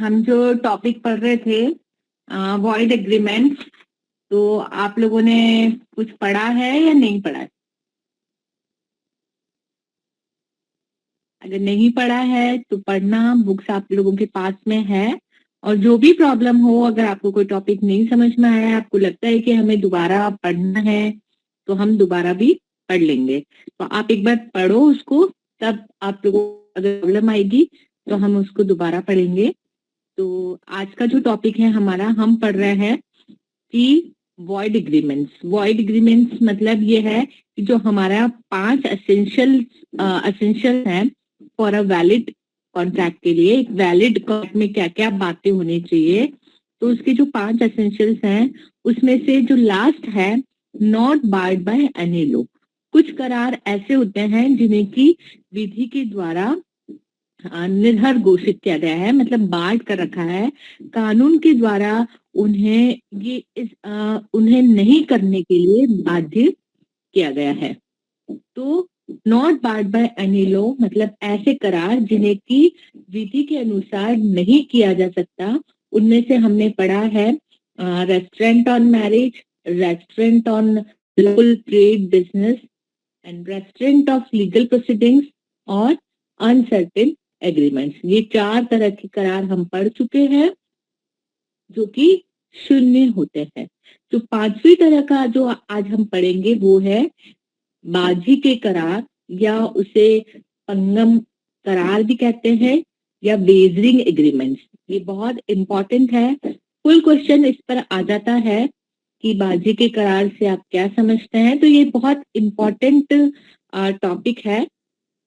हम जो टॉपिक पढ़ रहे थे वॉइड एग्रीमेंट, तो आप लोगों ने कुछ पढ़ा है या नहीं पढ़ा है? अगर नहीं पढ़ा है तो पढ़ना, बुक्स आप लोगों के पास में है। और जो भी प्रॉब्लम हो, अगर आपको कोई टॉपिक नहीं समझ में आया, आपको लगता है कि हमें दोबारा पढ़ना है, तो हम दोबारा भी पढ़ लेंगे। तो आप एक बार पढ़ो उसको, तब आप लोगों को अगर प्रॉब्लम आएगी तो हम उसको दोबारा पढ़ेंगे। तो आज का जो टॉपिक है हमारा, हम पढ़ रहे हैं कि वॉइड एग्रीमेंट्स। वॉइड एग्रीमेंट्स मतलब ये है कि जो हमारा 5 एसेंशियल है फॉर अ वैलिड कॉन्ट्रैक्ट के लिए। एक वैलिड कॉन्ट्रैक्ट में क्या क्या बातें होनी चाहिए, तो उसके जो 5 एसेंशियल्स हैं उसमें से जो लास्ट है, not barred by any law. कुछ करार ऐसे होते हैं जिन्हें की विधि के द्वारा निर्भर घोषित किया गया है, मतलब बांट कर रखा है कानून के द्वारा। उन्हें नहीं करने के लिए बाध्य किया गया है। तो not barred by any law मतलब ऐसे करार जिन्हें की विधि के अनुसार नहीं किया जा सकता। उनमें से हमने पढ़ा है restaurant on marriage, restaurant on local trade business and restaurant of legal proceedings और अनसर्टेन एग्रीमेंट्स। ये 4 तरह के करार हम पढ़ चुके हैं जो कि शून्य होते हैं। जो 5वीं तरह का जो आज हम पढ़ेंगे वो है बाजी के करार, या उसे पंगम करार भी कहते हैं, या वेजरिंग एग्रीमेंट्स। ये बहुत इंपॉर्टेंट है। फुल क्वेश्चन इस पर आ जाता है कि बाजी के करार से आप क्या समझते हैं। तो ये बहुत इंपॉर्टेंट टॉपिक है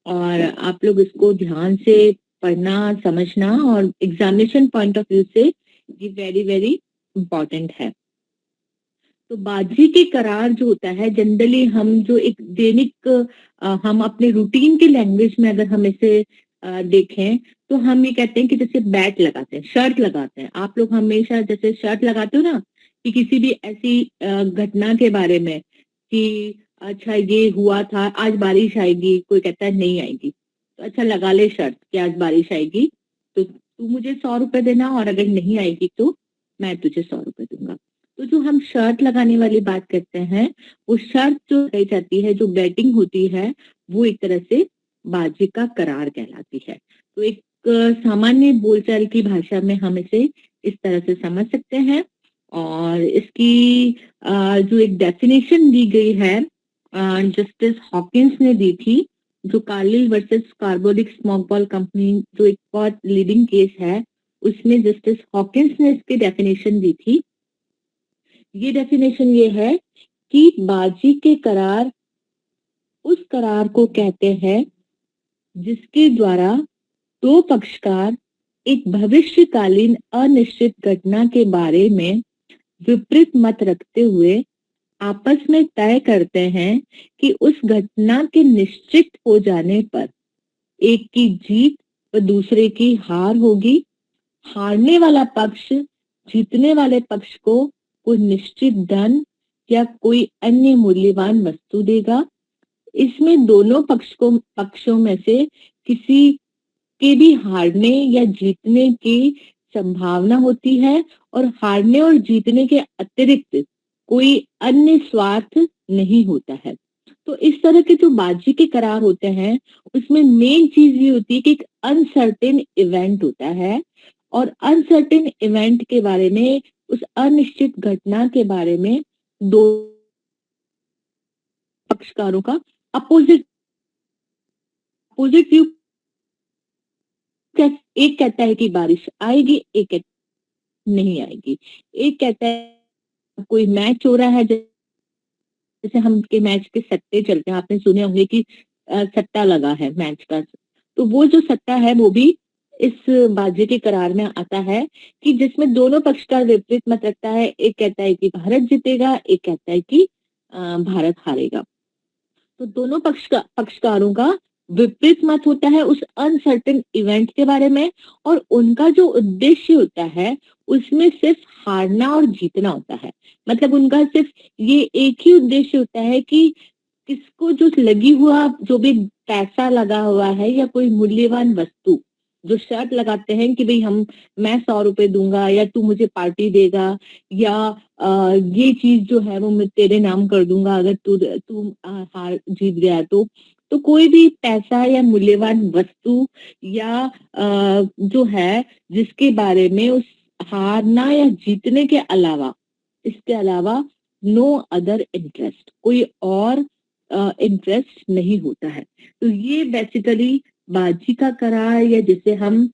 और आप लोग इसको ध्यान से पढ़ना, समझना, और एग्जामिनेशन पॉइंट ऑफ व्यू से ये वेरी वेरी इंपॉर्टेंट है। तो बाजी के करार जो होता है, जनरली हम जो एक दैनिक हम अपने रूटीन के लैंग्वेज में अगर हम इसे देखें तो हम ये कहते हैं कि जैसे बैट लगाते हैं, शर्त लगाते हैं। आप लोग हमेशा जैसे शर्त लगाते हो ना, कि किसी भी ऐसी घटना के बारे में कि अच्छा ये हुआ था, आज बारिश आएगी, कोई कहता है नहीं आएगी, तो अच्छा लगा ले शर्त कि आज बारिश आएगी, तो तू मुझे 100 रुपए देना, और अगर नहीं आएगी तो मैं तुझे 100 रुपए दूंगा। तो जो हम शर्त लगाने वाली बात करते हैं, वो शर्त जो लगाई जाती है, जो बेटिंग होती है, वो एक तरह से बाजी का करार कहलाती है। तो एक सामान्य बोलचाल की भाषा में हम इसे इस तरह से समझ सकते हैं। और इसकी जो एक डेफिनेशन दी गई है, जस्टिस हॉकिंस ने दी थी, जो कार्लिल वर्सेस कार्बोनिक स्मोकबॉल कंपनी, जो एक बहुत लीडिंग केस है, उसमें जस्टिस हॉकिंस ने इसकी डेफिनेशन दी थी। ये डेफिनेशन ये है कि बाजी के करार उस करार को कहते हैं जिसके द्वारा 2 पक्षकार एक भविष्यकालीन अनिश्चित घटना के बारे में विपरीत मत रखते हुए आपस में तय करते हैं कि उस घटना के निश्चित हो जाने पर एक की जीत व दूसरे की हार होगी। हारने वाला पक्ष जीतने वाले पक्ष को कोई निश्चित धन या कोई अन्य मूल्यवान वस्तु देगा। इसमें दोनों पक्षों में से किसी के भी हारने या जीतने की संभावना होती है, और हारने और जीतने के अतिरिक्त कोई अन्य स्वार्थ नहीं होता है। तो इस तरह के जो बाजी के करार होते हैं, उसमें मेन चीज ये होती है कि एक अनसर्टेन इवेंट होता है, और अनसर्टेन इवेंट के बारे में, उस अनिश्चित घटना के बारे में दो पक्षकारों का अपोजिट अपोजिट व्यू। एक कहता है कि बारिश आएगी, एक कहता है नहीं आएगी। एक कहता है कोई मैच हो रहा है, जैसे हम के मैच के सट्टे चलते हैं, आपने सुने होंगे कि सट्टा लगा है मैच का, तो वो जो सट्टा है वो भी इस बाजी के करार में आता है, कि जिसमें दोनों पक्ष का विपरीत मत रखता है। एक कहता है कि भारत जीतेगा, एक कहता है कि भारत हारेगा। तो दोनों पक्षकारों का विपरीत मत होता है उस अनसर्टेन इवेंट के बारे में, और उनका जो उद्देश्य होता है उसमें सिर्फ हारना और जीतना होता है। मतलब उनका सिर्फ ये एक ही उद्देश्य होता है कि किसको जो लगी हुआ, जो भी पैसा लगा हुआ है या कोई मूल्यवान वस्तु, जो शर्त लगाते हैं कि भाई मैं 100 रुपए दूंगा या तू मुझे पार्टी देगा, या ये चीज जो है वो मैं तेरे नाम कर दूंगा अगर तू तू हार जीत गया तो कोई भी पैसा या मूल्यवान वस्तु या जो है जिसके बारे में उस हारना या जीतने के अलावा, इसके अलावा नो अदर इंटरेस्ट, कोई और इंटरेस्ट नहीं होता है। तो ये बेसिकली बाजी का करार, या जिसे हम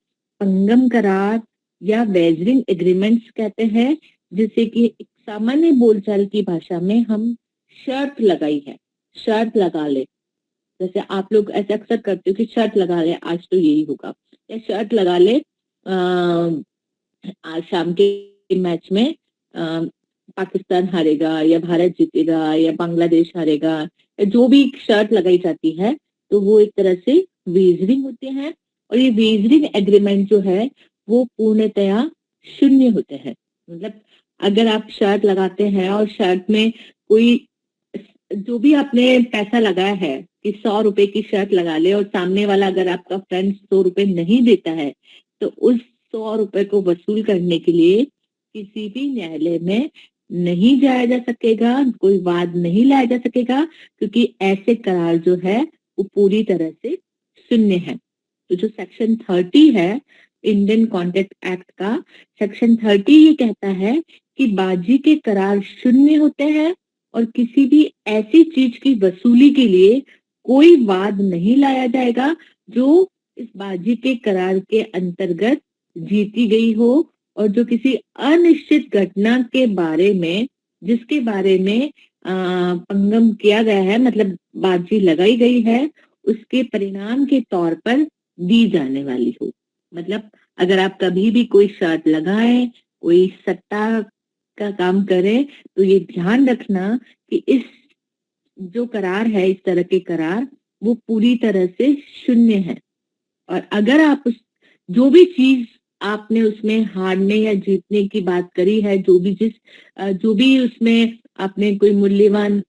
पंगम करार या वेजरिंग एग्रीमेंट्स कहते हैं, जिसे कि एक सामान्य बोलचाल की भाषा में हम शर्त लगाई है, शर्त लगा ले। जैसे आप लोग ऐसे अक्सर करते हो कि शर्त लगा ले आज तो यही होगा, या शर्त लगा ले आज शाम के मैच में पाकिस्तान हारेगा या भारत जीतेगा या बांग्लादेश हारेगा, या जो भी शर्त लगाई जाती है तो वो एक तरह से वेजरिंग होते हैं। और ये वेजरिंग एग्रीमेंट जो है वो पूर्णतया शून्य होते हैं। मतलब अगर आप शर्त लगाते हैं और शर्त में कोई, जो भी आपने पैसा लगाया है कि 100 रुपए की शर्त लगा ले, और सामने वाला अगर आपका फ्रेंड 100 रुपए नहीं देता है तो उस 100 रुपए को वसूल करने के लिए किसी भी न्यायालय में नहीं जाया जा सकेगा, कोई वाद नहीं लाया जा सकेगा, क्योंकि ऐसे करार जो है वो पूरी तरह से शून्य है। तो जो सेक्शन 30 है इंडियन कॉन्ट्रैक्ट एक्ट का, सेक्शन 30 ये कहता है कि बाजी के करार शून्य होते हैं और किसी भी ऐसी चीज की वसूली के लिए कोई वाद नहीं लाया जाएगा जो इस बाजी के करार के अंतर्गत जीती गई हो, और जो किसी अनिश्चित घटना के बारे में, जिसके बारे में पंगम किया गया है, मतलब बाजी लगाई गई है, उसके परिणाम के तौर पर दी जाने वाली हो। मतलब अगर आप कभी भी कोई शर्त लगाएं, कोई सट्टा का काम करें, तो ये ध्यान रखना कि इस जो करार है, इस तरह के करार वो पूरी तरह से शून्य है। और अगर आप उस जो भी चीज आपने उसमें हारने या जीतने की बात करी है, जो भी उसमें आपने कोई मूल्यवान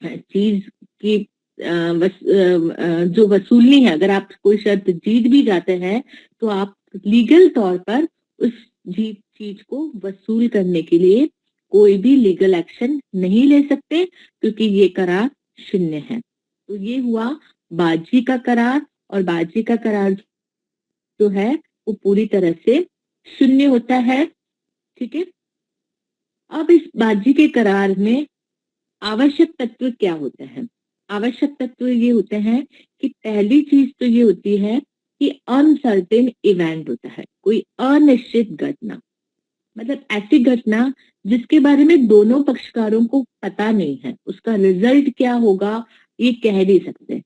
चीज की जो वसूलनी है, अगर आप कोई शर्त जीत भी जाते हैं तो आप लीगल तौर पर उस जीत चीज को वसूल करने के लिए कोई भी लीगल एक्शन नहीं ले सकते, क्योंकि ये करार शून्य है। तो ये हुआ बाजी का करार, और बाजी का करार जो है वो पूरी तरह से शून्य होता है। ठीक है। अब इस बाजी के करार में आवश्यक तत्व क्या होते हैं? आवश्यक तत्व ये होते हैं कि पहली चीज तो ये होती है कि अनसर्टेन इवेंट होता है, कोई अनिश्चित घटना, मतलब ऐसी घटना जिसके बारे में दोनों पक्षकारों को पता नहीं है, उसका रिजल्ट क्या होगा ये कह नहीं सकते।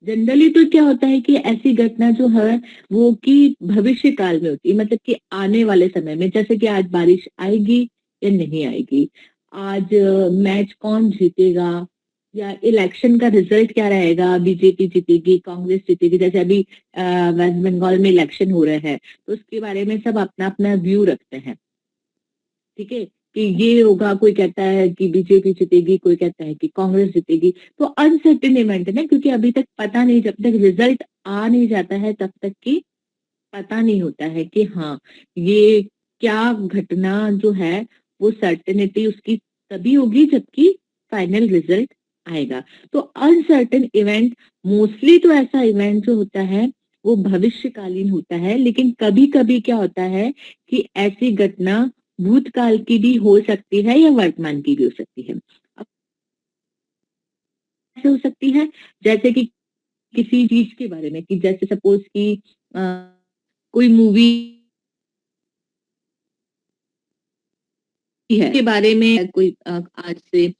जनरली तो क्या होता है कि ऐसी घटना जो है वो कि भविष्य काल में होती है, मतलब कि आने वाले समय में, जैसे कि आज बारिश आएगी या नहीं आएगी, आज मैच कौन जीतेगा, या इलेक्शन का रिजल्ट क्या रहेगा, बीजेपी जीतेगी कांग्रेस जीतेगी। जैसे अभी वेस्ट बंगाल में इलेक्शन हो रहे हैं तो उसके बारे में सब अपना अपना व्यू रखते हैं। ठीक है, कि ये होगा, कोई कहता है कि बीजेपी जीतेगी, कोई कहता है कि कांग्रेस जीतेगी। तो अनसर्टेन इवेंट है ना, क्योंकि अभी तक पता नहीं, जब तक रिजल्ट आ नहीं जाता है तब तक की पता नहीं होता है कि हाँ ये क्या घटना जो है वो सर्टेनिटी उसकी तभी होगी जबकि फाइनल रिजल्ट आएगा। तो अनसर्टेन इवेंट मोस्टली तो ऐसा इवेंट जो होता है वो भविष्यकालीन होता है, लेकिन कभी कभी क्या होता है कि ऐसी घटना भूतकाल की भी हो सकती है या वर्तमान की भी हो सकती है। अब ऐसे हो सकती है जैसे कि किसी चीज के बारे में, कि जैसे सपोज कि कोई मूवी है के बारे में, कोई आज से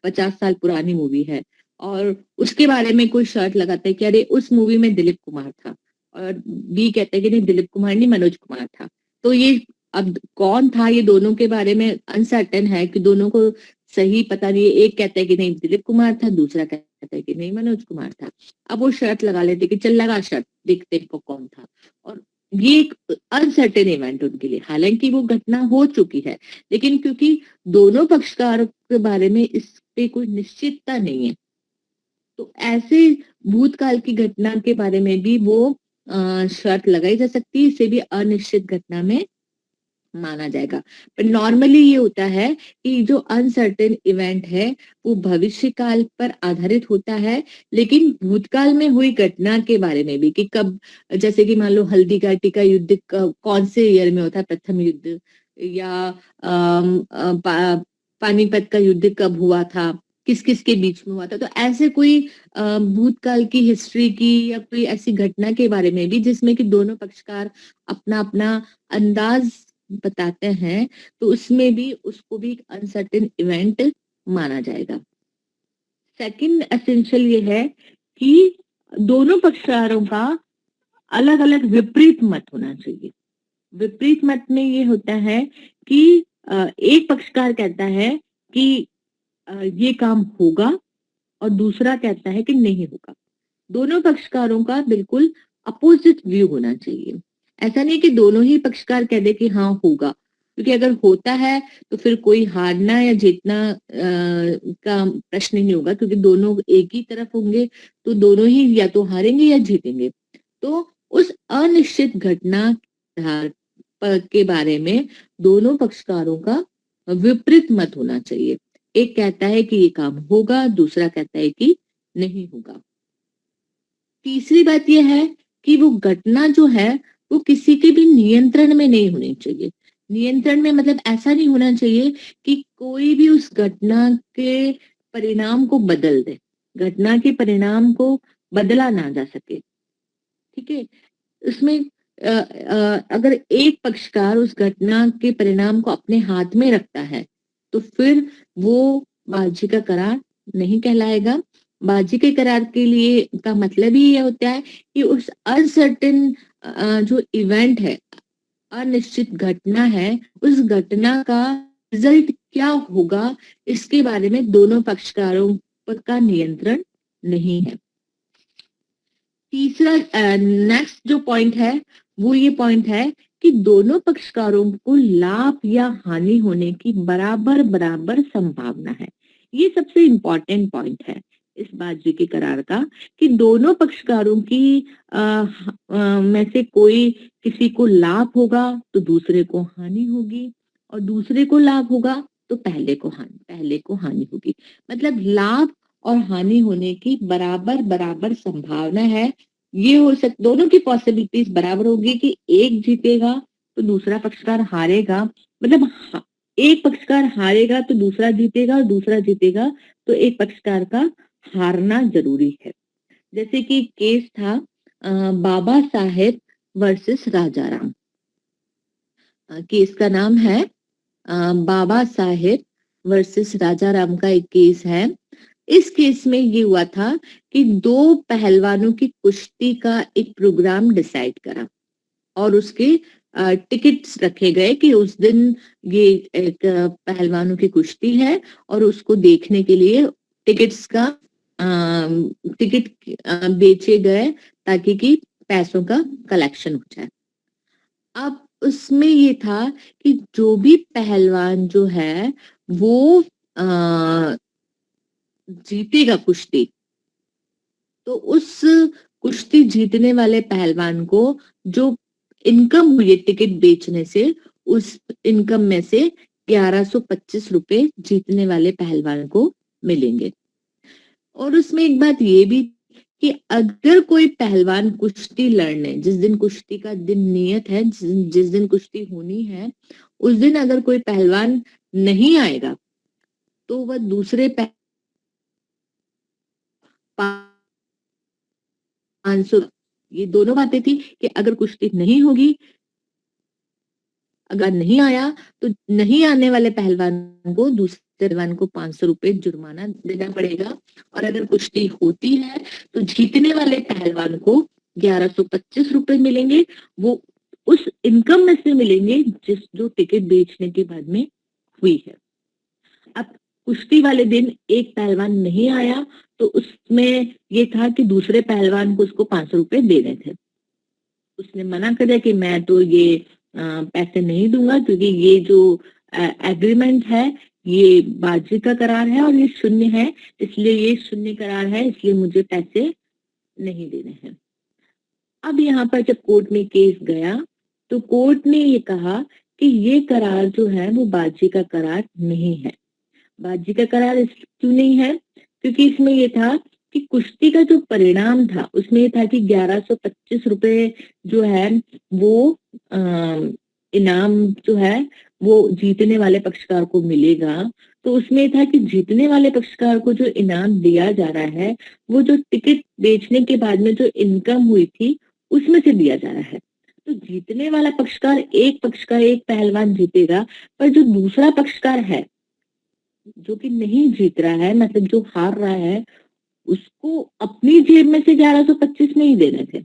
50 साल पुरानी मूवी है और उसके बारे में कोई शर्त लगाता है कि अरे उस मूवी में दिलीप कुमार था, और बी कहते हैं कि नहीं दिलीप कुमार नहीं मनोज कुमार था। तो ये अब कौन था, ये दोनों के बारे में अनसर्टेन है कि दोनों को सही पता नहीं है। एक कहता है कि नहीं दिलीप कुमार था, दूसरा कहता है कि नहीं मनोज कुमार था। अब वो शर्त लगा लेते कि चल लगा शर्त, देखते हैं को कौन था। और ये एक अनसर्टेन इवेंट उनके लिए, हालांकि वो घटना हो चुकी है, लेकिन क्योंकि दोनों पक्षकार के बारे में इस पे कोई निश्चितता नहीं है, तो ऐसे भूतकाल की घटना के बारे में भी वो शर्त लगाई जा सकती है, इसे भी अनिश्चित घटना में माना जाएगा। पर नॉर्मली ये होता है कि जो अनसर्टेन इवेंट है वो भविष्य काल पर आधारित होता है, लेकिन भूतकाल में हुई घटना के बारे में भी, कि कब, जैसे कि मान लो हल्दी घाटी का युद्ध कौन से ईयर में होता है, प्रथम युद्ध, या पानीपत का युद्ध कब हुआ था, किस किस के बीच में हुआ था। तो ऐसे कोई भूतकाल की हिस्ट्री की या कोई ऐसी घटना के बारे में भी जिसमें कि दोनों पक्षकार अपना अपना अंदाज बताते हैं, तो उसमें भी उसको भी एक अनसर्टेन इवेंट माना जाएगा। सेकंड एसेंशियल ये है कि दोनों पक्षकारों का अलग अलग विपरीत मत होना चाहिए। विपरीत मत में ये होता है कि एक पक्षकार कहता है कि ये काम होगा और दूसरा कहता है कि नहीं होगा। दोनों पक्षकारों का बिल्कुल अपोजिट व्यू होना चाहिए। ऐसा नहीं कि दोनों ही पक्षकार कह दे कि हाँ होगा, क्योंकि अगर होता है तो फिर कोई हारना या जीतना का प्रश्न ही नहीं होगा, क्योंकि दोनों एक ही तरफ होंगे, तो दोनों ही या तो हारेंगे या जीतेंगे। तो उस अनिश्चित घटना के बारे में दोनों पक्षकारों का विपरीत मत होना चाहिए। एक कहता है कि ये काम होगा, दूसरा कहता है कि नहीं होगा। तीसरी बात यह है कि वो घटना जो है वो किसी के भी नियंत्रण में नहीं होनी चाहिए। नियंत्रण में मतलब ऐसा नहीं होना चाहिए कि कोई भी उस घटना के परिणाम को बदल दे, घटना के परिणाम को बदला ना जा सके। ठीक है, उसमें अगर एक पक्षकार उस घटना के परिणाम को अपने हाथ में रखता है तो फिर वो बाजी का करार नहीं कहलाएगा। बाजी के करार के लिए का मतलब ही ये होता है कि उस अनसर्टेन जो इवेंट है, अनिश्चित घटना है, उस घटना का रिजल्ट क्या होगा इसके बारे में दोनों पक्षकारों पर का नियंत्रण नहीं है। तीसरा नेक्स्ट जो पॉइंट है वो ये पॉइंट है कि दोनों पक्षकारों को लाभ या हानि होने की बराबर बराबर संभावना है। ये सबसे इम्पोर्टेंट पॉइंट है इस बाजी के करार का, कि दोनों पक्षकारों की में से कोई, किसी को लाभ होगा तो दूसरे को हानि होगी, और दूसरे को लाभ होगा तो पहले को हानि होगी। मतलब लाभ और हानि होने की बराबर बराबर संभावना है। ये हो सकता, दोनों की पॉसिबिलिटीज बराबर होगी कि एक जीतेगा तो दूसरा पक्षकार हारेगा, मतलब एक पक्षकार हारेगा तो दूसरा जीतेगा, और दूसरा जीतेगा तो एक पक्षकार का हारना जरूरी है। जैसे कि केस था बाबा साहेब वर्सेस राजाराम। केस का नाम है बाबा साहेब वर्सेस राजाराम का एक केस है। इस केस में ये हुआ था कि दो पहलवानों की कुश्ती का एक प्रोग्राम डिसाइड करा और उसके टिकट्स रखे गए कि उस दिन ये एक पहलवानों की कुश्ती है और उसको देखने के लिए टिकट्स का टिकट बेचे गए ताकि कि पैसों का कलेक्शन हो जाए। अब उसमें ये था कि जो भी पहलवान जो है वो जीतेगा कुश्ती, तो उस कुश्ती जीतने वाले पहलवान को जो इनकम हुई है टिकट बेचने से, उस इनकम में से 1125 रुपए जीतने वाले पहलवान को मिलेंगे। और उसमें एक बात ये भी कि अगर कोई पहलवान कुश्ती लड़ने, जिस दिन कुश्ती का दिन नियत है, जिस दिन कुश्ती होनी है, उस दिन अगर कोई पहलवान नहीं आएगा तो वह दूसरे 500, ये दोनों बातें थी कि अगर कुश्ती नहीं होगी, अगर नहीं आया तो नहीं आने वाले पहलवान को, दूसरे पहलवान को 500 रुपए जुर्माना देना पड़ेगा, और अगर कुश्ती होती है तो जीतने वाले पहलवान को 1125 रुपए मिलेंगे। वो उस इनकम में से मिलेंगे जिस जो टिकट बेचने के बाद में हुई है। अब कुश्ती वाले दिन एक पहलवान नहीं आया तो उसमें ये था कि दूसरे पहलवान को उसको 500 रुपए देने थे। उसने मना कर दिया कि मैं तो ये पैसे नहीं दूंगा, क्योंकि ये जो एग्रीमेंट है ये बाजी का करार है और ये शून्य है, इसलिए ये शून्य करार है, इसलिए मुझे पैसे नहीं देने हैं। अब यहाँ पर जब कोर्ट में केस गया तो कोर्ट ने ये कहा कि ये करार जो है वो बाजी का करार नहीं है। बाजी का करार क्यों नहीं है? क्योंकि इसमें ये था कि कुश्ती का जो परिणाम था उसमें ये था कि 1125 रुपए जो है वो इनाम जो है वो जीतने वाले पक्षकार को मिलेगा। तो उसमें ये था कि जीतने वाले पक्षकार को जो इनाम दिया जा रहा है वो जो टिकट बेचने के बाद में जो इनकम हुई थी उसमें से दिया जा रहा है। तो जीतने वाला पक्षकार एक पहलवान जीतेगा, पर जो दूसरा पक्षकार है जो कि नहीं जीत रहा है, मतलब जो हार रहा है, उसको अपनी जेब में से 1125 नहीं देने थे।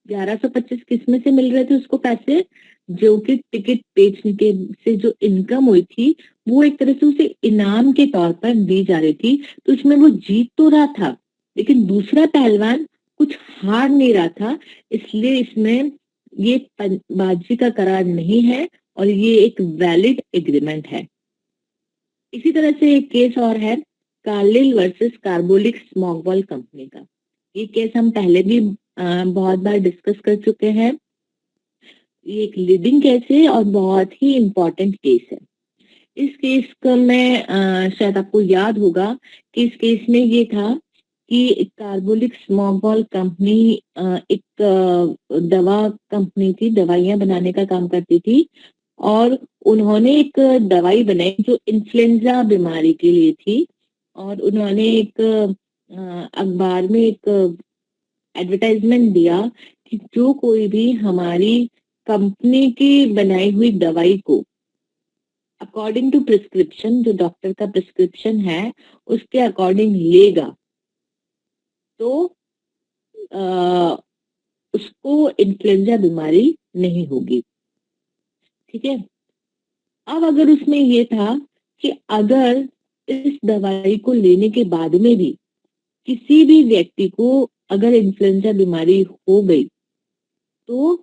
1125 किस में से मिल रहे थे उसको पैसे? जो कि टिकट बेचने के से जो इनकम हुई थी वो एक तरह से उसे इनाम के तौर पर दी जा रही थी। तो इसमें वो जीत तो रहा था लेकिन दूसरा पहलवान कुछ हार नहीं रहा था, इसलिए इसमें ये बाजी का करार नहीं है और ये एक वैलिड एग्रीमेंट है। इसी तरह से एक केस और है, Carlill versus carbolic smoke ball company का। ये केस हम पहले भी बहुत बार डिस्कस कर चुके हैं। ये एक लीडिंग केस है और बहुत ही इम्पोर्टेंट केस है। इस केस का मैं शायद आपको याद होगा कि इस केस में ये था कि कार्बोलिक स्मोक बॉल कंपनी एक दवा कंपनी थी, दवाइयां बनाने का काम करती थी और उन्होंने एक दवाई बनाई जो इन्फ्लुएंजा बीमारी के लिए थी। और उन्होंने एक अखबार में एक एडवर्टाइजमेंट दिया कि जो कोई भी हमारी कंपनी की बनाई हुई दवाई को अकॉर्डिंग टू प्रिस्क्रिप्शन, जो डॉक्टर का प्रिस्क्रिप्शन है उसके अकॉर्डिंग लेगा तो आ, उसको इन्फ्लुएंजा बीमारी नहीं होगी। ठीक है। अब अगर उसमें ये था कि अगर इस दवाई को लेने के बाद में भी किसी भी व्यक्ति को अगर इन्फ्लुएंजा बीमारी हो गई तो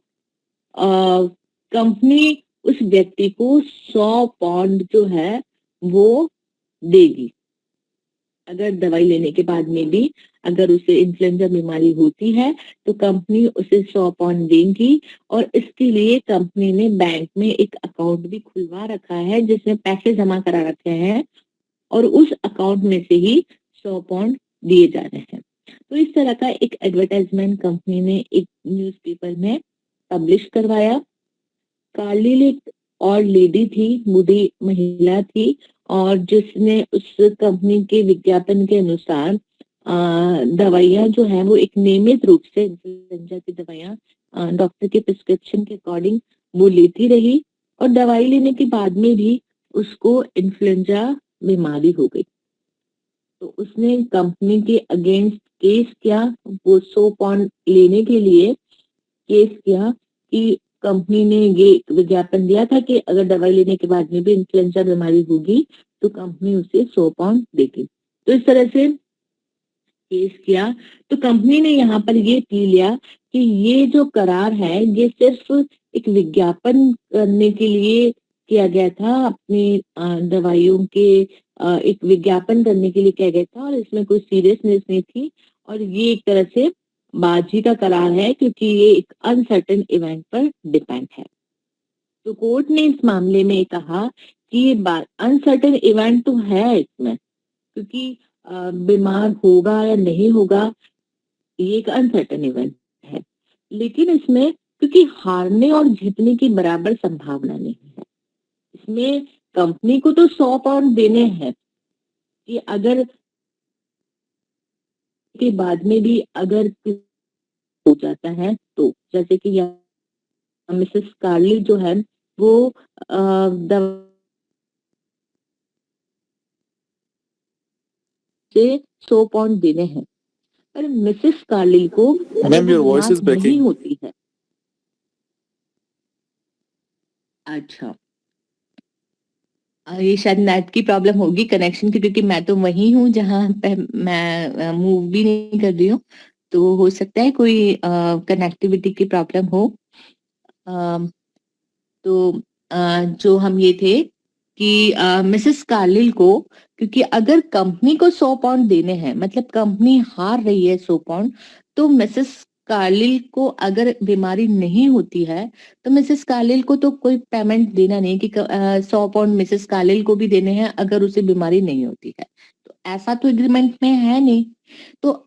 कंपनी उस व्यक्ति को 100 पाउंड जो है वो देगी। अगर दवाई लेने के बाद में भी अगर उसे इन्फ्लुएंजा बीमारी होती है तो कंपनी उसे 100 पाउंड देगी। और इसके लिए कंपनी ने बैंक में एक अकाउंट भी खुलवा रखा है जिसमें पैसे जमा करा रखे हैं और उस अकाउंट में से ही 100 पाउंड दिए जा रहे हैं। तो इस तरह का एक एडवर्टाइजमेंट कंपनी ने एक न्यूज़पेपर में पब्लिश करवाया। कार्लिल एक और लेडी थी, बूढ़ी महिला थी और जिसने उस कंपनी के विज्ञापन के अनुसार दवाइयां जो है वो एक नियमित रूप से इन्फ्लुएंजा की दवाइयां डॉक्टर के प्रिस्क्रिप्शन के अकॉर्डिंग वो लेती रही और दवाई लेने के बाद में भी उसको इन्फ्लुएंजा बीमारी हो गई। तो उसने कंपनी के अगेंस्ट केस किया, वो 100 पाउंड लेने के लिए केस किया कि कंपनी ने ये विज्ञापन दिया था कि अगर दवाई लेने के बाद में भी इन्फ्लुएंजा बीमारी होगी तो कंपनी उसे 100 पाउंड देगी। तो इस तरह से केस किया तो कंपनी ने यहाँ पर ये पी लिया कि ये जो करार है ये सिर्फ एक विज्ञापन करने के लिए किया गया था, अपनी दवाइयों के एक विज्ञापन करने के लिए किया गया था और इसमें कोई सीरियसनेस नहीं थी। और ये एक तरह से बाजी का करार है क्योंकि ये एक अनसर्टेन इवेंट पर डिपेंड है। तो कोर्ट ने इस मामले में कहा कि ये अनसर्टेन इवेंट तो है इसमें, क्योंकि बीमार होगा या नहीं होगा ये एक अनसर्टेन इवेंट है, लेकिन इसमें क्योंकि हारने और जीतने की बराबर संभावना नहीं है, इसमें कंपनी को तो 100 पाउंड देने हैं कि अगर के बाद में भी अगर हो जाता है तो जैसे कि यहाँ मिसेस कार्ली जो है वो दवा से 100 पाउंड देने हैं, पर मिसेस कार्ली को अगर Ma'am, वो your voice बीमार is नहीं breaking. होती है। अच्छा, ये शायद नेट की प्रॉब्लम होगी, कनेक्शन की, क्योंकि मैं तो वही हूँ जहाँ पे मैं मूव भी नहीं कर रही हूँ, तो हो सकता है कोई कनेक्टिविटी की प्रॉब्लम हो। तो जो हम ये थे कि मिसेस कार्लिल को, क्योंकि अगर कंपनी को 100 पाउंड देने हैं मतलब कंपनी हार रही है 100 पाउंड, तो मिसेस कार्लिल को अगर बीमारी नहीं होती है तो मिसेस कार्लिल को तो कोई पेमेंट देना नहीं कि 100 पाउंड मिसेस कार्लिल को भी देने हैं अगर उसे बीमारी नहीं होती है। तो ऐसा तो एग्रीमेंट में है नहीं। तो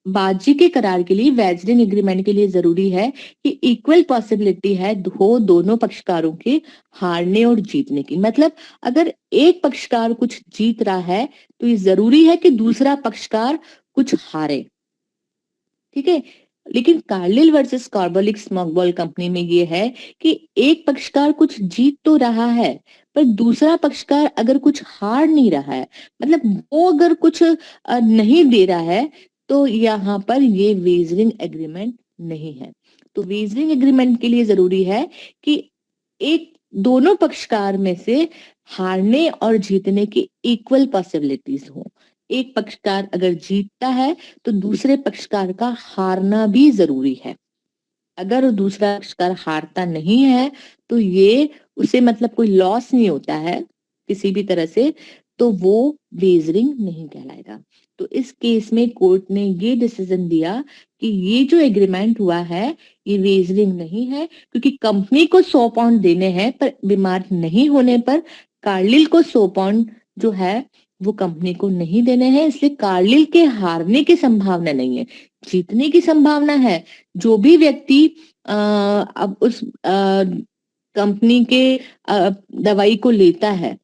बातचीत के करार के लिए, वेजरिंग एग्रीमेंट के लिए जरूरी है कि इक्वल पॉसिबिलिटी है हो दोनों पक्षकारों के हारने और जीतने की। मतलब अगर एक पक्षकार कुछ जीत रहा है तो ये जरूरी है कि दूसरा पक्षकार कुछ हारे। ठीक है। लेकिन कार्लिल वर्सेस कार्बोलिक स्मॉकबॉल कंपनी में ये है कि एक पक्षकार कुछ जीत तो रहा है पर दूसरा पक्षकार अगर कुछ हार नहीं रहा है, मतलब वो अगर कुछ नहीं दे रहा है, तो यहाँ पर ये वेजरिंग एग्रीमेंट नहीं है। तो वेजरिंग एग्रीमेंट के लिए जरूरी है कि एक दोनों पक्षकार में से हारने और जीतने की इक्वल पॉसिबिलिटीज हो। एक पक्षकार अगर जीतता है तो दूसरे पक्षकार का हारना भी जरूरी है। अगर दूसरा पक्षकार हारता नहीं है तो ये उसे मतलब कोई लॉस नहीं होता है किसी भी तरह से, तो वो वेजरिंग नहीं कहलाएगा। तो इस केस में कोर्ट ने ये डिसीजन दिया कि ये जो एग्रीमेंट हुआ है ये वेजरिंग नहीं है, क्योंकि कंपनी को 100 पाउंड देने हैं पर बीमार नहीं होने पर कार्लिल को 100 पाउंड जो है वो कंपनी को नहीं देने हैं, इसलिए कार्लिल के हारने की संभावना नहीं है, जीतने की संभावना है। जो भी व्यक्ति अब उस कंपनी के दवाई को लेता है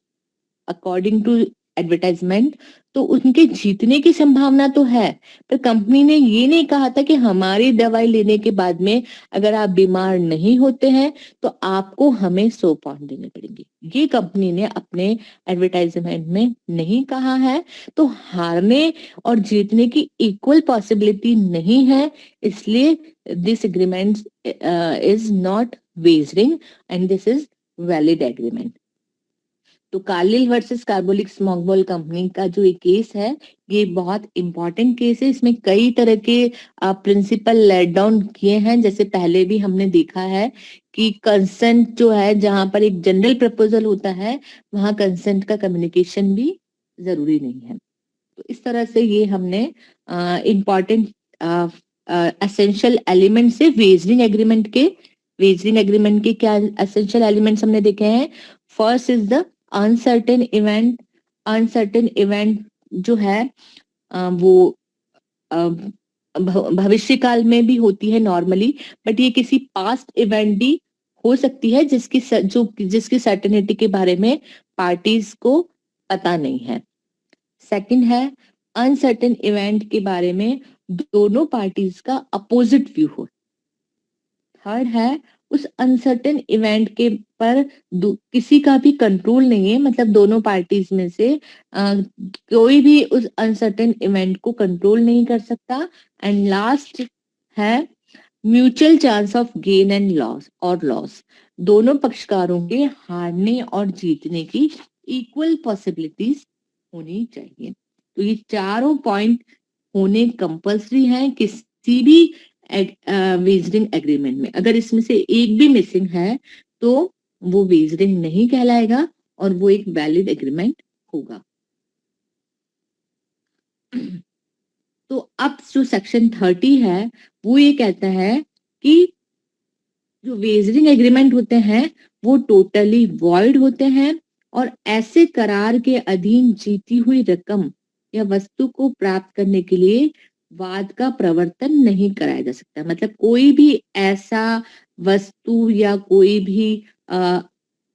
अकॉर्डिंग टू एडवर्टाइजमेंट, तो उनके जीतने की संभावना तो है। पर कंपनी ने ये नहीं कहा था कि हमारी दवाई लेने के बाद में अगर आप बीमार नहीं होते हैं तो आपको हमें 100 पाउंड देने पड़ेंगे, ये कंपनी ने अपने एडवर्टाइजमेंट में नहीं कहा है। तो हारने और जीतने की इक्वल पॉसिबिलिटी नहीं है, इसलिए this agreement is not wagering and this is valid agreement. तो कार्लिल वर्सेस कार्बोलिक स्मॉकबॉल कंपनी का जो ये केस है ये बहुत इंपॉर्टेंट केस है। इसमें कई तरह के प्रिंसिपल लेट डाउन किए हैं। जैसे पहले भी हमने देखा है कि कंसेंट जो है, जहां पर एक जनरल प्रपोजल होता है वहां कंसेंट का कम्युनिकेशन भी जरूरी नहीं है। तो इस तरह से ये हमने इम्पॉर्टेंट एसेंशियल एलिमेंट से वेजरिंग एग्रीमेंट के क्या एसेंशियल एलिमेंट्स हमने देखे हैं। First is the uncertain event. Uncertain event जो है वो भविष्य काल में भी होती है नॉर्मली, बट ये किसी पास्ट इवेंट भी हो सकती है जिसकी सर्टेनिटी के बारे में पार्टीज को पता नहीं है। सेकंड है अनसर्टेन इवेंट के बारे में दोनों पार्टीज का अपोजिट व्यू हो। थर्ड है उस अनसर्टेन इवेंट के पर किसी का भी कंट्रोल नहीं है, मतलब दोनों पार्टीज में से कोई भी उस अनसर्टेन इवेंट को कंट्रोल नहीं कर सकता। एंड लास्ट है mutual chance of gain and loss. दोनों पक्षकारों के हारने और जीतने की इक्वल पॉसिबिलिटीज होनी चाहिए। तो ये चारों पॉइंट होने कंपल्सरी है किसी भी वेजरिंग एग्रीमेंट में। अगर इसमें से एक भी मिसिंग है तो वो वेजरिंग नहीं कहलाएगा और वो एक वैलिड एग्रीमेंट होगा। तो अब जो सेक्शन 30 है वो ये कहता है कि जो वेजरिंग एग्रीमेंट होते हैं वो टोटली वॉइड होते हैं और ऐसे करार के अधीन जीती हुई रकम या वस्तु को प्राप्त करने के लिए वाद का प्रवर्तन नहीं कराया जा सकता। मतलब कोई भी ऐसा वस्तु या कोई भी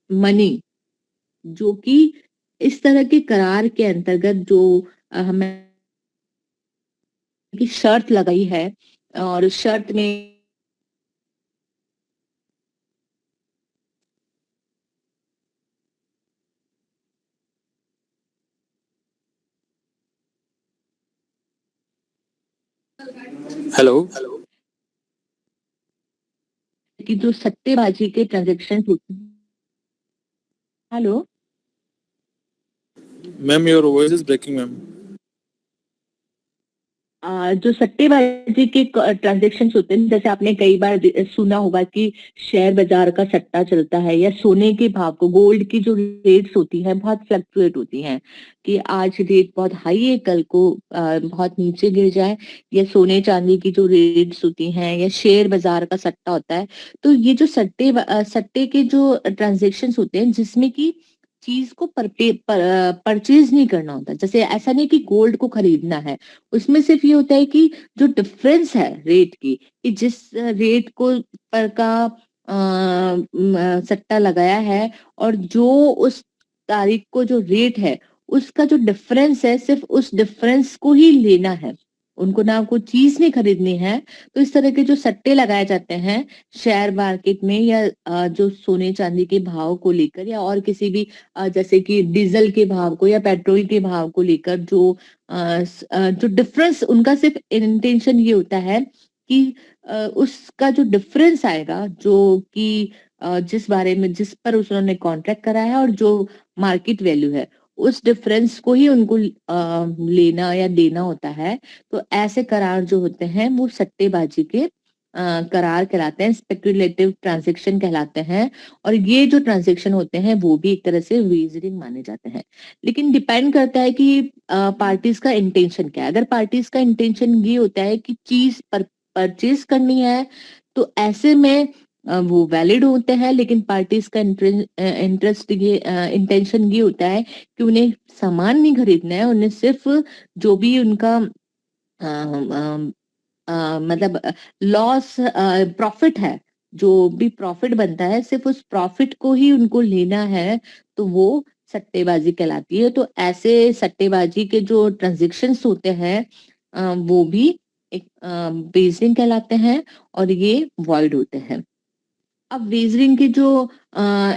मनी जो कि इस तरह के करार के अंतर्गत जो हमें की शर्त लगाई है और शर्त में हेलो। कि जो सट्टेबाजी के ट्रांजेक्शन होते हैं। Hello ma'am, your voice is breaking ma'am. जो सट्टेबाजी के ट्रांजेक्शन होते हैं, जैसे आपने कई बार सुना होगा कि शेयर बाजार का सट्टा चलता है, या सोने के भाव को, गोल्ड की जो रेट्स होती हैं बहुत फ्लक्चुएट होती हैं, कि आज रेट बहुत हाई है, कल को बहुत नीचे गिर जाए, या सोने चांदी की जो रेट्स होती हैं, या शेयर बाजार का सट्टा होता है। तो ये जो सट्टे के जो ट्रांजेक्शन होते हैं जिसमें कि चीज को परचेज नहीं करना होता, जैसे ऐसा नहीं कि गोल्ड को खरीदना है, उसमें सिर्फ ये होता है कि जो डिफरेंस है रेट की, कि जिस रेट को पर का सट्टा लगाया है, और जो उस तारीख को जो रेट है उसका जो डिफरेंस है, सिर्फ उस डिफरेंस को ही लेना है, उनको ना कोई चीज नहीं खरीदनी है। तो इस तरह के जो सट्टे लगाए जाते हैं शेयर मार्केट में, या जो सोने चांदी के भाव को लेकर, या और किसी भी जैसे कि डीजल के भाव को या पेट्रोल के भाव को लेकर, जो डिफरेंस उनका सिर्फ इंटेंशन ये होता है कि उसका जो डिफरेंस आएगा, जो कि जिस बारे में, जिस पर उन्होंने कॉन्ट्रैक्ट करा है और जो मार्केट वैल्यू है, उस डिफरेंस को ही उनको लेना या देना होता है। तो ऐसे करार जो होते हैं वो सट्टेबाजी के करार कहलाते हैं, स्पेक्युलेटिव ट्रांजेक्शन कहलाते हैं। और ये जो ट्रांजेक्शन होते हैं वो भी एक तरह से वेजरिंग माने जाते हैं। लेकिन डिपेंड करता है कि पार्टीज का इंटेंशन क्या है। अगर पार्टीज का इंटेंशन ये होता है कि चीज परचेज करनी है, तो ऐसे में वो वैलिड होते हैं। लेकिन पार्टीज का इंटरेस्ट ये इंटेंशन ये होता है कि उन्हें सामान नहीं खरीदना है, उन्हें सिर्फ जो भी उनका मतलब लॉस प्रॉफिट है, जो भी प्रॉफिट बनता है सिर्फ उस प्रॉफिट को ही उनको लेना है, तो वो सट्टेबाजी कहलाती है। तो ऐसे सट्टेबाजी के जो ट्रांजेक्शन्स होते हैं वो भी एक बेसिंग कहलाते हैं, और ये वॉइड होते हैं। अब वेजरिंग के जो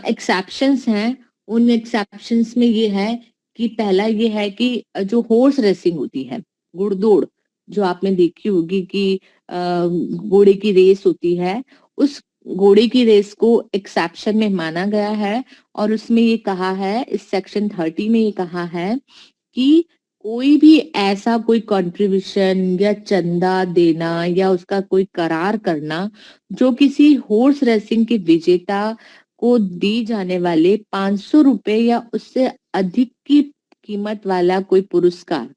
एक्सेप्शंस हैं, उन एक्सेप्शंस में ये है कि पहला ये है कि जो हॉर्स रेसिंग होती है, घुड़दौड़, जो आपने देखी होगी कि घोड़े की रेस होती है, उस घोड़े की रेस को एक्सेप्शन में माना गया है। और उसमें ये कहा है, इस सेक्शन 30 में ये कहा है कि कोई भी ऐसा कोई कंट्रीब्यूशन या चंदा देना या उसका कोई करार करना, जो किसी हॉर्स रेसिंग के विजेता को दी जाने वाले 500 रुपए या उससे अधिक की कीमत वाला कोई पुरस्कार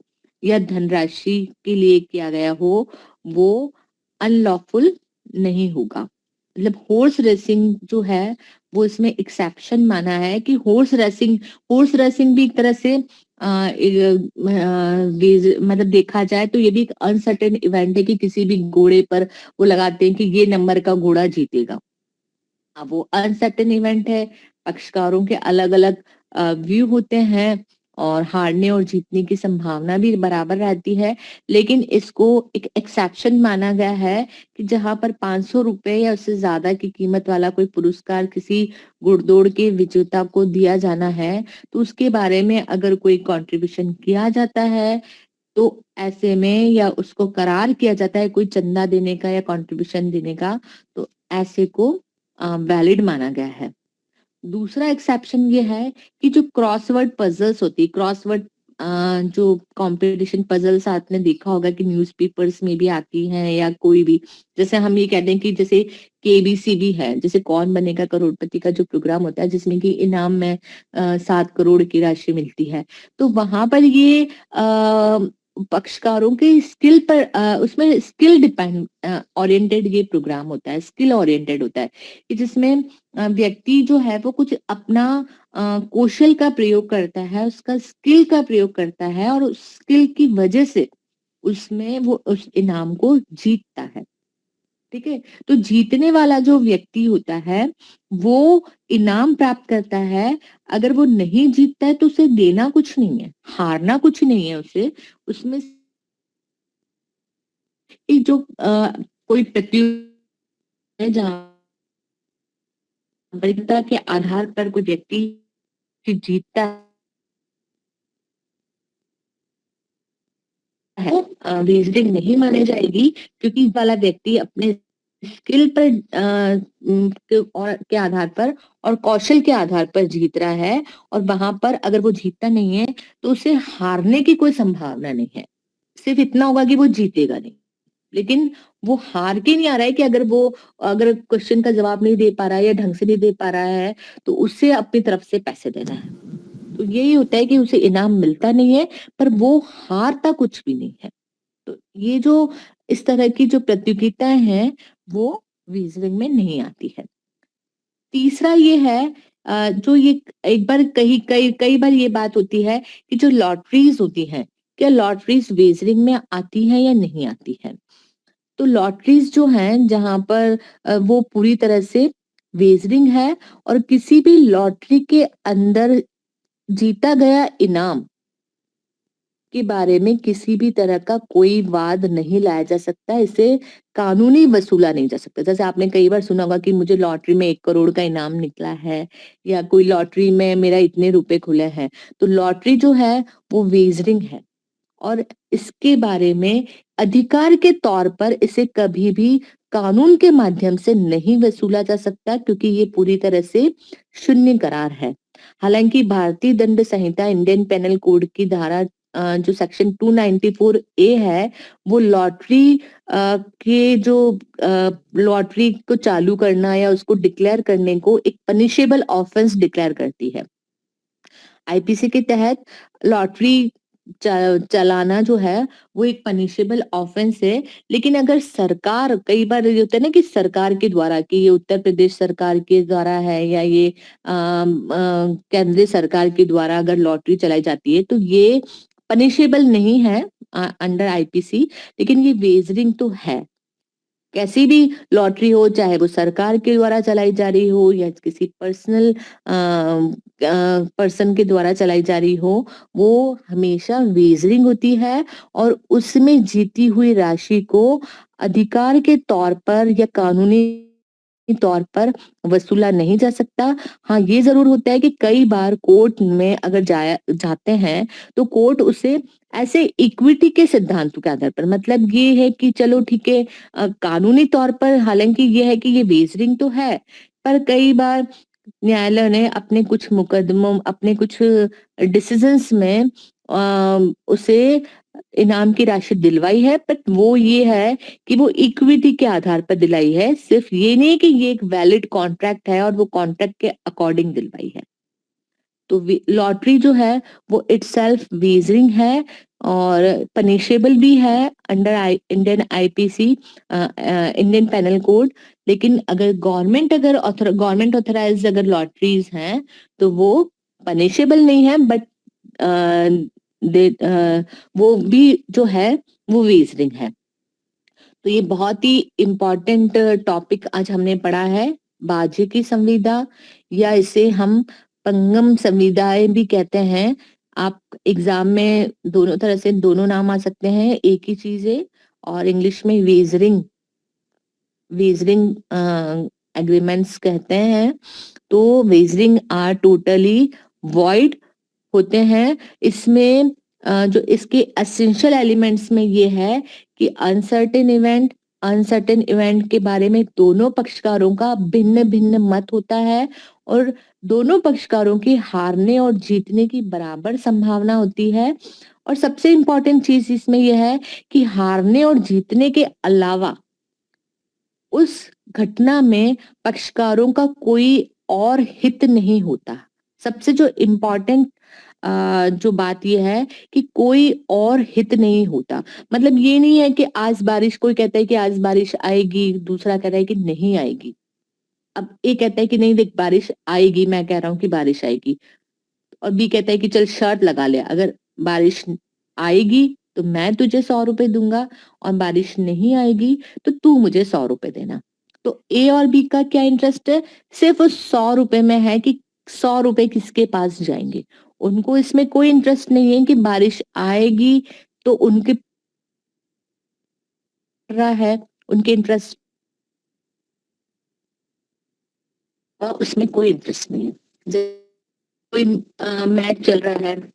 या धनराशि के लिए किया गया हो, वो अनलॉफुल नहीं होगा। मतलब हॉर्स रेसिंग जो है वो इसमें एक्सेप्शन माना है कि हॉर्स रेसिंग भी एक तरह से मतलब देखा जाए तो ये भी एक अनसर्टेन इवेंट है, कि किसी भी घोड़े पर वो लगाते हैं कि ये नंबर का घोड़ा जीतेगा। अब वो अनसर्टेन इवेंट है, पक्षकारों के अलग अलग व्यू होते हैं, और हारने और जीतने की संभावना भी बराबर रहती है। लेकिन इसको एक एक्सेप्शन माना गया है कि जहां पर 500 रुपए या उससे ज्यादा की कीमत वाला कोई पुरस्कार किसी घुड़दौड़ के विजेता को दिया जाना है, तो उसके बारे में अगर कोई कंट्रीब्यूशन किया जाता है, तो ऐसे में, या उसको करार किया जाता है कोई चंदा देने का या कंट्रीब्यूशन देने का, तो ऐसे को वैलिड माना गया है। दूसरा एक्सेप्शन ये है कि जो क्रॉसवर्ड पजल्स होती है, क्रॉसवर्ड जो कंपटीशन पजल्स आपने देखा होगा कि न्यूज़पेपर्स में भी आती हैं, या कोई भी, जैसे हम ये कहते हैं कि जैसे केबीसी है, जैसे कौन बनेगा करोड़पति का जो प्रोग्राम होता है, जिसमें कि इनाम में 7 करोड़ की राशि मिलती है। तो वहां पर ये पक्षकारों के स्किल पर उसमें स्किल डिपेंड ओरिएंटेड ये प्रोग्राम होता है, स्किल ओरिएंटेड होता है, कि जिसमें व्यक्ति जो है वो कुछ अपना कौशल का प्रयोग करता है, उसका स्किल का प्रयोग करता है, और उस स्किल की वजह से उसमें वो उस इनाम को जीतता है। ठीक है, तो जीतने वाला जो व्यक्ति होता है वो इनाम प्राप्त करता है। अगर वो नहीं जीतता है तो उसे देना कुछ नहीं है, हारना कुछ नहीं है उसे। उसमें जो कोई प्रतियोगिता है जहाँ प्रतियोगिता के आधार पर कोई व्यक्ति जीतता है, रीजनिंग नहीं मानी जाएगी, क्योंकि वाला व्यक्ति अपने स्किल पर और के आधार पर और कौशल के आधार पर जीत रहा है, और वहां पर अगर वो जीतता नहीं है तो उसे हारने की कोई संभावना नहीं है। सिर्फ इतना होगा कि वो जीतेगा नहीं, लेकिन वो हार के नहीं आ रहा है कि अगर क्वेश्चन का जवाब नहीं दे पा रहा है या ढंग से नहीं दे पा रहा है तो उससे अपनी तरफ से पैसे देना है। तो यही होता है कि उसे इनाम मिलता नहीं है, पर वो हारता कुछ भी नहीं है। तो ये जो इस तरह की जो प्रतियोगिताएं हैं वो रीजनिंग में नहीं आती है। तीसरा ये है, जो ये एक बार कई कई कई बार ये बात होती है कि जो लॉटरीज होती हैं, क्या लॉटरीज रीजनिंग में आती है या नहीं आती है। तो लॉटरीज जो हैं जहां पर वो पूरी तरह से वेजरिंग है, और किसी भी लॉटरी के अंदर जीता गया इनाम के बारे में किसी भी तरह का कोई वाद नहीं लाया जा सकता, इसे कानूनी वसूला नहीं जा सकता। जैसे आपने कई बार सुना होगा कि मुझे लॉटरी में 1 करोड़ का इनाम निकला है, या कोई लॉटरी में मेरा इतने रुपए खुले हैं। तो लॉटरी जो है वो वेजरिंग है, और इसके बारे में अधिकार के तौर पर इसे कभी भी कानून के माध्यम से नहीं वसूला जा सकता, क्योंकि ये पूरी तरह से शून्य करार है। हालांकि भारतीय दंड संहिता इंडियन पेनल कोड की धारा जो सेक्शन 294 ए है, वो लॉटरी के जो लॉटरी को चालू करना या उसको डिक्लेयर करने को एक पनिशेबल ऑफेंस डिक्लेयर करती है। आईपीसी के तहत लॉटरी चलाना जो है वो एक पनिशेबल ऑफेंस है। लेकिन अगर सरकार, कई बार ये होता है ना कि सरकार के द्वारा, कि ये उत्तर प्रदेश सरकार के द्वारा है या ये केंद्रीय सरकार के द्वारा अगर लॉटरी चलाई जाती है, तो ये पनिशेबल नहीं है अंडर आईपीसी, लेकिन ये वेजरिंग तो है। कैसी भी लॉटरी हो, चाहे वो सरकार के द्वारा चलाई जा रही हो या किसी पर्सनल पर्सन के द्वारा चलाई जा रही हो, वो हमेशा वेजरिंग होती है, और उसमें जीती हुई राशि को अधिकार के तौर पर या कानूनी तौर पर वसूला नहीं जा सकता। हाँ, ये जरूर होता है कि कई बार कोर्ट में अगर जाते हैं तो कोर्ट उसे ऐसे इक्विटी के सिद्धांतों के आधार पर, मतलब ये है कि चलो ठीक है, कानूनी तौर पर हालांकि ये है कि ये वेजरिंग तो है, पर कई बार न्यायालय ने अपने कुछ मुकदमों, अपने कुछ डिसीजंस में उसे इनाम की राशि दिलवाई है, बट वो ये है कि वो इक्विटी के आधार पर दिलाई है। सिर्फ ये नहीं कि ये एक वैलिड कॉन्ट्रैक्ट है और वो कॉन्ट्रैक्ट के अकॉर्डिंग दिलवाई है। तो लॉटरी जो है वो इटसेल्फ वेजरिंग है, और पनिशेबल भी है under Indian IPC, Indian penal code. लेकिन अगर गवर्नमेंट ऑथराइज्ड अगर लॉटरीज हैं तो वो पनिशेबल नहीं है, बट वो भी जो है वो वेजरिंग है। तो ये बहुत ही इम्पोर्टेंट टॉपिक आज हमने पढ़ा है, बाजे की संविदा, या इसे हम पंगम संविदाएं भी कहते हैं। आप एग्जाम में दोनों तरह से दोनों नाम आ सकते हैं, एक ही चीज है। और इंग्लिश में वेजरिंग वेजरिंग एग्रीमेंट्स कहते हैं। तो वेजरिंग आर टोटली वॉइड होते हैं। इसमें जो इसके एसेंशियल एलिमेंट्स में ये है कि अनसर्टेन इवेंट के बारे में दोनों पक्षकारों का भिन्न भिन्न मत होता है, और दोनों पक्षकारों की हारने और जीतने की बराबर संभावना होती है। और सबसे इंपॉर्टेंट चीज इसमें यह है कि हारने और जीतने के अलावा उस घटना में पक्षकारों का कोई और हित नहीं होता। सबसे जो इम्पोर्टेंट जो बात यह है कि कोई और हित नहीं होता। मतलब ये नहीं है कि आज बारिश, कोई कहता है कि आज बारिश आएगी, दूसरा कहता है कि नहीं आएगी। अब ए कहता है कि नहीं देख बारिश आएगी, मैं कह रहा हूँ कि बारिश आएगी, और बी कहता है कि चल शर्त लगा ले, अगर बारिश आएगी तो मैं तुझे 100 रुपए दूंगा, और बारिश नहीं आएगी तो तू मुझे 100 रुपए देना। तो ए और बी का क्या इंटरेस्ट है? सिर्फ उस 100 रुपए में है कि 100 रुपए किसके पास जाएंगे। उनको इसमें कोई इंटरेस्ट नहीं है कि बारिश आएगी तो उनके रहा है, उनके इंटरेस्ट उसमें कोई इंटरेस्ट नहीं है। कोई मैच चल रहा है,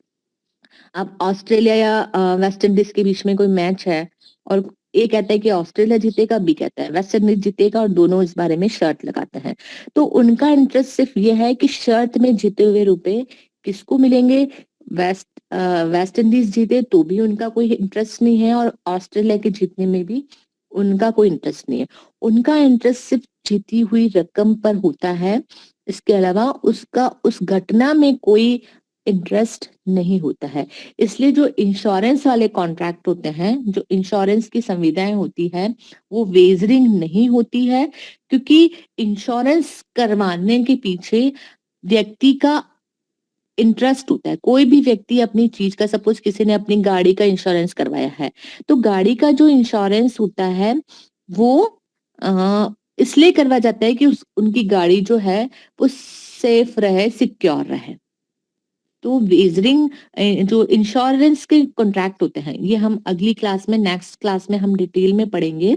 अब ऑस्ट्रेलिया या वेस्ट इंडीज के बीच में कोई मैच है, और ए कहता है कि ऑस्ट्रेलिया जीतेगा, बी कहता है वेस्ट इंडीज जीतेगा, और दोनों इस बारे में शर्त लगाते हैं। तो उनका इंटरेस्ट सिर्फ ये है कि शर्त में जीते हुए रुपए किसको मिलेंगे, वेस्ट वेस्ट इंडीज जीते तो भी उनका कोई इंटरेस्ट नहीं है, और ऑस्ट्रेलिया के जीतने में भी उनका कोई इंटरेस्ट नहीं है। उनका इंटरेस्ट सिर्फ जीती हुई रकम पर होता है, इसके अलावा उसका उस घटना में कोई इंटरेस्ट नहीं होता है। इसलिए जो इंश्योरेंस वाले कॉन्ट्रैक्ट होते हैं, जो इंश्योरेंस की संविदाएं होती है, वो वेजरिंग नहीं होती है, क्योंकि इंश्योरेंस करवाने के पीछे व्यक्ति का इंटरेस्ट होता है। कोई भी व्यक्ति अपनी चीज का, सपोज किसी ने अपनी गाड़ी का इंश्योरेंस करवाया है, तो गाड़ी का जो इंश्योरेंस होता है वो इसलिए करवाया जाता है कि उनकी गाड़ी जो है वो सेफ रहे, सिक्योर रहे। तो वेजरिंग जो इंश्योरेंस के कॉन्ट्रैक्ट होते हैं, ये हम अगली क्लास में, नेक्स्ट क्लास में हम डिटेल में पढ़ेंगे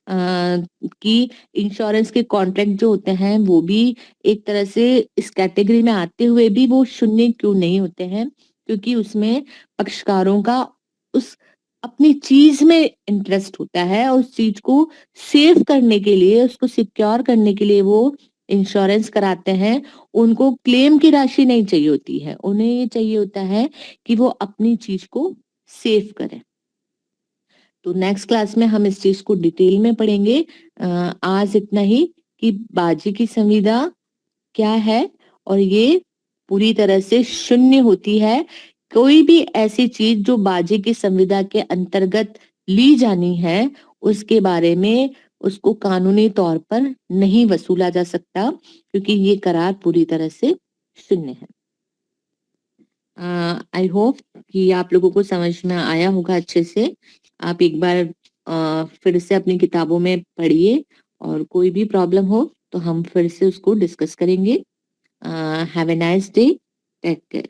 कि इंश्योरेंस के कॉन्ट्रैक्ट जो होते हैं वो भी एक तरह से इस कैटेगरी में आते हुए भी वो शून्य क्यों नहीं होते हैं, क्योंकि उसमें पक्षकारों का उस अपनी चीज में इंटरेस्ट होता है, और उस चीज को सेव करने के लिए, उसको सिक्योर करने के लिए वो इंश्योरेंस कराते हैं। उनको क्लेम की राशि नहीं चाहिए होती है, उन्हें ये चाहिए होता है कि वो अपनी चीज को सेव करें। तो नेक्स्ट क्लास में हम इस चीज को डिटेल में पढ़ेंगे। आज इतना ही कि बाजी की संविदा क्या है, और ये पूरी तरह से शून्य होती है। कोई भी ऐसी चीज जो बाजी की संविदा के अंतर्गत ली जानी है, उसके बारे में उसको कानूनी तौर पर नहीं वसूला जा सकता, क्योंकि ये करार पूरी तरह से शून्य है। आई होप कि आप लोगों को समझ में आया होगा अच्छे से। आप एक बार फिर से अपनी किताबों में पढ़िए, और कोई भी प्रॉब्लम हो तो हम फिर से उसको डिस्कस करेंगे। Have a nice day, take care.